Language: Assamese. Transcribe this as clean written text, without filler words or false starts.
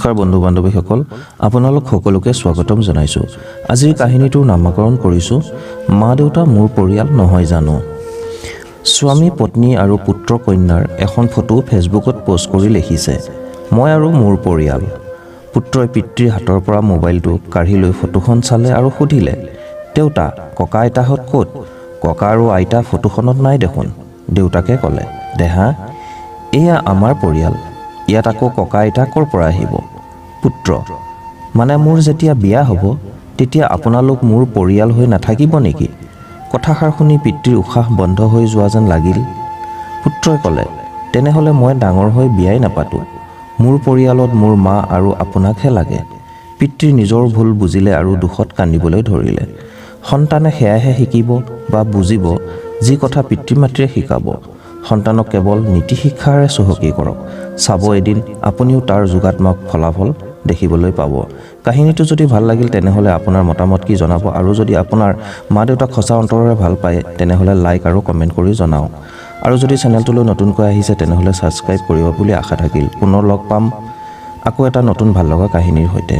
নমস্কাৰ বন্ধু বান্ধৱীসকল আপোনালোক সকলোকে স্বাগতম জনাইছো আজিৰ কাহিনীটো নামকৰণ কৰিছো মা দেউতা মোৰ পৰিয়াল নহয় জানো স্বামী পত্নী আৰু পুত্ৰ কন্যাৰ এখন ফটো ফেচবুকত পোষ্ট কৰি লিখিছে মই আৰু মোৰ পৰিয়াল পুত্ৰই পিতৃৰ হাতৰ পৰা মোবাইলটো কাঢ়ি লৈ ফটোখন চালে আৰু সুধিলে দেউতা ককা আইতাহঁত ক'ত ককা আৰু আইতা ফটোখনত নাই দেখোন দেউতাকে ক'লে দেহা এয়া আমাৰ পৰিয়াল ইয়াত আকৌ ককা আইতা ক'ৰ পৰা আহিব পুত্ৰ মানে মোৰ যেতিয়া বিয়া হ'ব তেতিয়া আপোনালোক মোৰ পৰিয়াল হৈ নাথাকিব নেকি কথাষাৰ শুনি পিতৃৰ উশাহ বন্ধ হৈ যোৱা যেন লাগিল পুত্ৰই ক'লে তেনেহ'লে মই ডাঙৰ হৈ বিয়াই নাপাতো মোৰ পৰিয়ালত মোৰ মা আৰু আপোনাকহে লাগে পিতৃৰ নিজৰ ভুল বুজিলে আৰু দুখত কান্দিবলৈ ধৰিলে সন্তানে সেয়াহে শিকিব বা বুজিব যি কথা পিতৃ মাতৃয়ে শিকাব সন্তানক কেৱল নীতি শিক্ষাৰে চহকী কৰক চাব এদিন আপুনিও তাৰ যোগাত্মক ফলাফল দেখিবলৈ পাব কাহিনীটো যদি ভাল লাগিল তেনেহ'লে আপোনাৰ মতামত কি জনাব আৰু যদি আপোনাৰ মা দেউতাক সঁচা অন্তৰেৰে ভাল পায় তেনেহ'লে লাইক আৰু কমেণ্ট কৰি জনাওক আৰু যদি চেনেলটোলৈ নতুনকৈ আহিছে তেনেহ'লে ছাবস্ক্ৰাইব কৰিব বুলি আশা থাকিল পুনৰ লগ পাম আকৌ এটা নতুন ভাল লগা কাহিনীৰ সৈতে